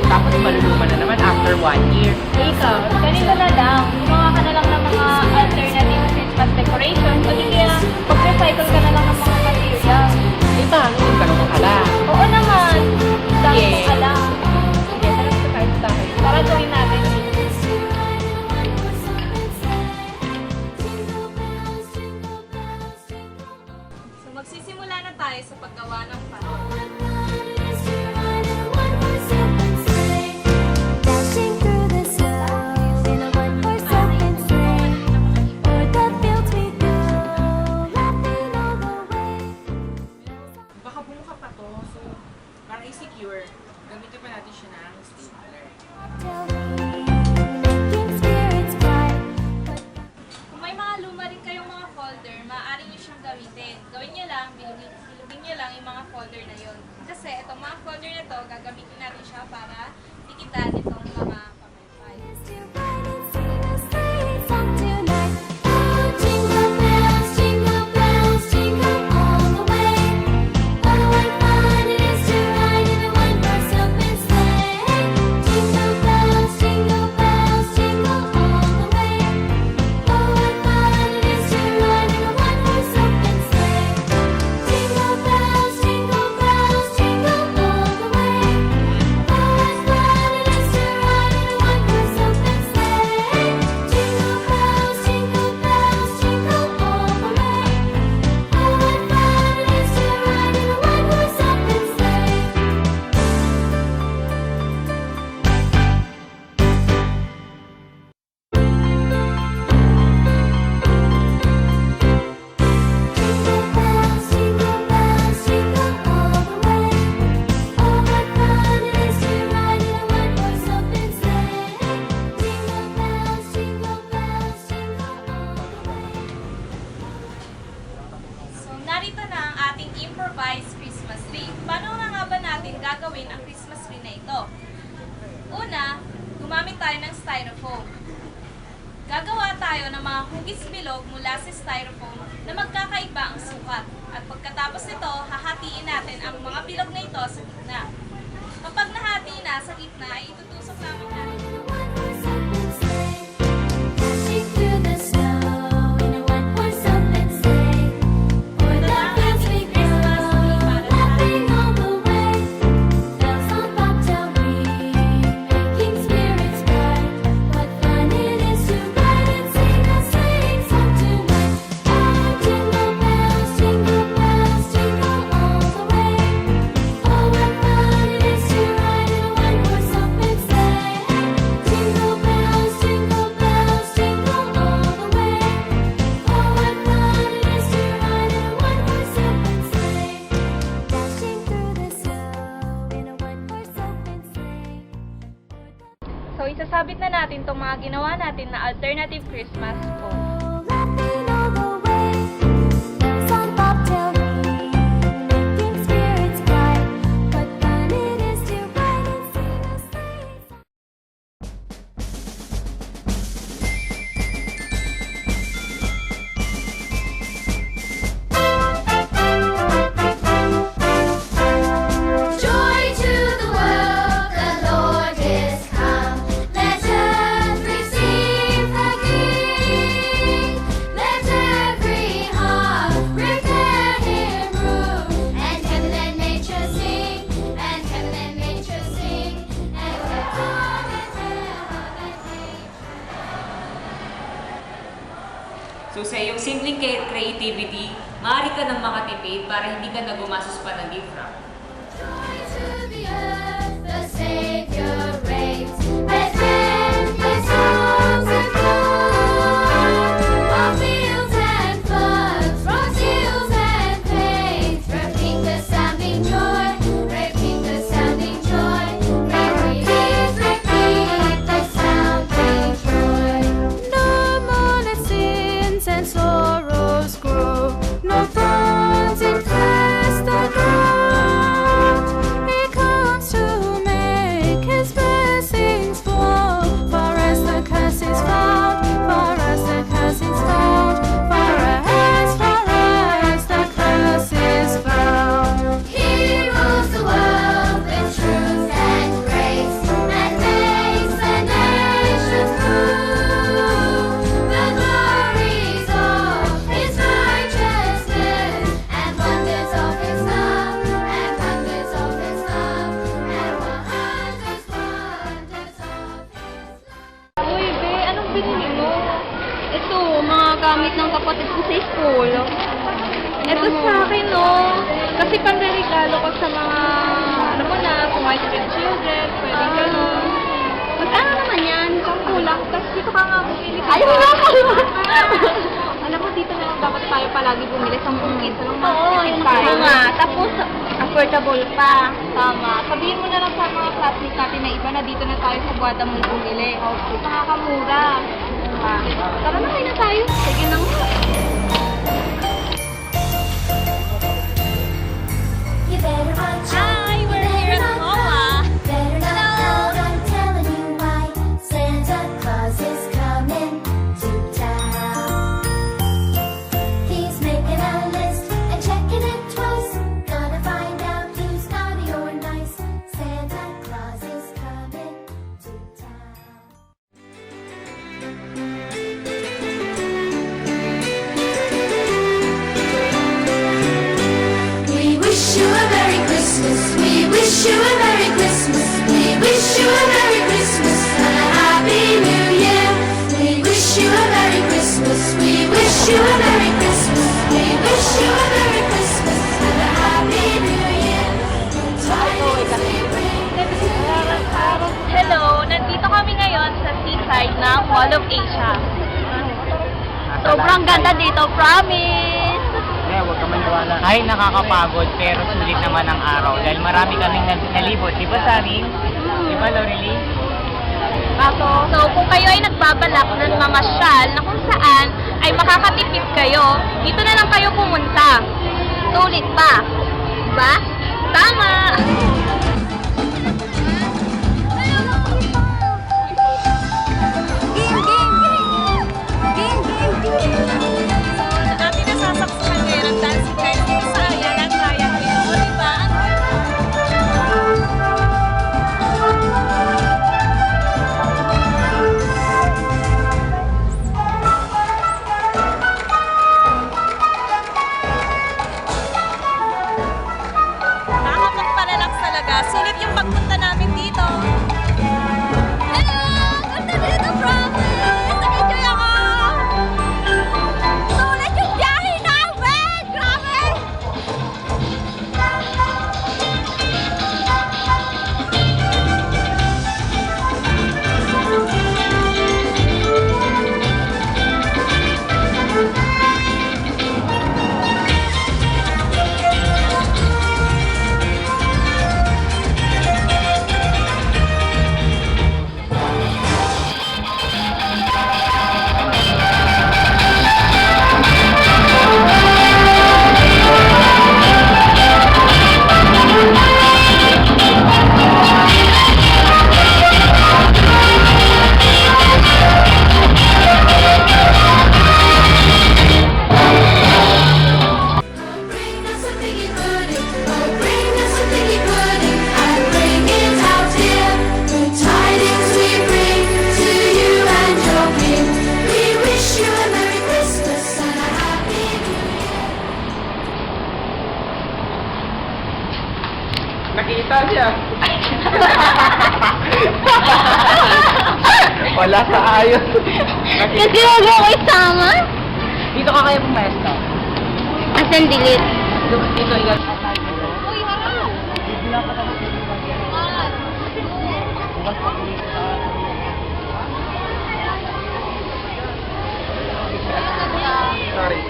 tapos maluluma na naman after 1 year. Ikaw, ganito na lang. Gumawa ka na lang ng mga alternative Christmas decorations o di kaya mag-recycle ka na lang ng mga materials. Eh, paano yung ganun ala? Oo naman. Dami Yeah. mo alam. Sige, tara sa tayo sa tayo. Para gawin natin. So magsisimula na tayo sa paggawa ng parol. Dashing through the snow in a one-horse open sleigh. O'er the fields we go, laughing all the way. Baka bumuka pa to. So, para i-secure, gamitin pa natin siya ng stapler. Tell me, making spirits bright. Kung may mga luma rin kayong mga folder, maaari nyo siyang gamitin. Gawin nyo lang, bilugin nyo lang yung mga folder na yon. Kasi itong mga folder na to, gagamitin natin siya para tikitan itong mga pamaypay. To ride and sing a sleighing song tonight. Oh, jingle bells, jingle all the way. Oh, what fun it is to ride in a one-horse open sleigh. Jingle bells, jingle all the way. Oh, what fun it is to ride in a one-horse open sleigh. Jingle bells, jingle all the way. Oh, what fun it is to ride in a one-horse open sleigh. Jingle bells, jingle all the way. Oh, what fun it is to ride in a one-horse open sleigh. Jingle bells, jingle all the way. Oh, what fun it is to ride in a one-horse open sleigh. Jingle bells, jingle all the way. So, narito na ang ating improvised Christmas tree. Paano nga ba natin gagawin ang Christmas tree na ito? Una, gumamit tayo ng styrofoam. Gagawa tayo ng mga hugis bilog mula sa styrofoam na magkakaiba ang sukat. At pagkatapos nito, hahatiin natin ang mga bilog na ito sa gitna. Kapag nahati na sa gitna, itutusok namin natin. Dashing through the snow in a one-horse open sleigh. O'er the fields we go, laughing all the way. Bells on bobtail ring, making spirits bright. What fun it is to ride and sing a sleighing song tonight. Oh, jingle bells, jingle all the way. Oh, what fun it is to ride in a one-horse open sleigh. Jingle bells, jingle all the way. Oh, what fun it is to ride in a one-horse open sleigh. Dashing through the snow in a one-horse open sleigh. So, isasabit na natin itong mga ginawa natin na alternative Christmas phone. Laughing all the way. Bells on bobtail ring, making spirits bright. What fun it is to ride and sing a sleighing song. Joy to the world, the Lord is come. Let earth receive the King. Let every heart prepare Him room. And heaven and nature sing, and heaven and nature sing, and heaven and nature. So sa iyong simpleng creativity, maaari ka nang makatipid para hindi ka na gumastos pa ng gift wrap. Joy to the earth, the Savior reigns. Bethlehem, the songs of joy. While fields and floods, brought hills and plains, repeat the sounding joy, repeat the sounding joy. Repeat the sounding joy. No more let sins and sorrows grow, no thorns infest the ground. kapatid ko sa school. Ito sa akin, no? Kasi panregalo ko sa mga, ano mo na, kung may children, pwede gano'n. Magkano naman yan? Kung kulang, tapos dito ka nga bumili. Ayaw na kayo! Alam mo, dito na lang dapat tayo palagi bumili. 10 piso lang makikip tayo. Oo nga, tapos affordable pa. Tama. Sabihin mo na lang sa mga classmates natin na iba na dito na tayo sa Guada Mall bumili. Okay. Nakakamura. Tara na, kayo na tayo. Sige na nga. You better watch out. Hi, we're here at MOA. Better not out, I'm telling you why. Santa Claus is coming to town. He's making a list and checking it twice. Gonna find out who's naughty or nice. Santa Claus is coming to town. We wish you a Merry Christmas. We wish you a Merry Christmas. We wish you a Merry Christmas and a Happy New Year. We wish you a Merry Christmas. We wish you a Merry Christmas. We wish you a Merry Christmas and a Happy New Year. Good tidings we bring. Hello, nandito kami ngayon sa seaside ng Mall of Asia. Sobrang ganda dito, promise! Huwag ka maniwala. Ay, nakakapagod, pero sulit naman ang araw. Dahil marami kaming nalibot. Di ba, Sunny? Di ba, Lorely? So, kung kayo ay nagbabalak ng mga shawl na kung saan ay makakatipid kayo, dito na lang kayo pumunta. Sulit pa. Diba? Tama! So, ating nasasaksakan ngayon ang dancing guys dito sa Ayalan Bayan. O, diba? Nakakapagpalalak talaga. Sulit yung pagpunta namin dito. Hello! Ganda dito, promise! Nag-enjoy ako! Sulit yung biyahe namin! Grabe! Bring us a piggy pudding. Oh, bring us a piggy pudding and bring it out here. Good tidings we bring to you and your king. We wish you a Merry Christmas and a Happy New Year. Nakita siya. Wala sa ayos. Kasi huwag ako isama. Dito ka kayo pumesto. Asan delete? Dito, ikaw. Uy, harap! Sorry.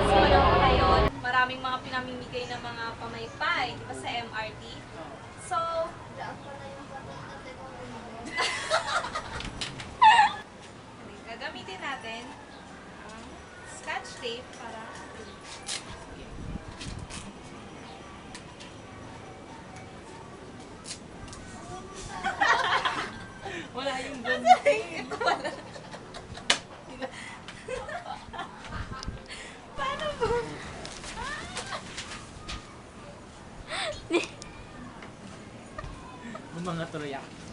So, alam mo ngayon, maraming mga pinamimigay na mga pamaypay, di ba, sa MRT? So, gagamitin natin ang scotch tape para Wala yung ito wala. Paano ba? Mga tuloy ako.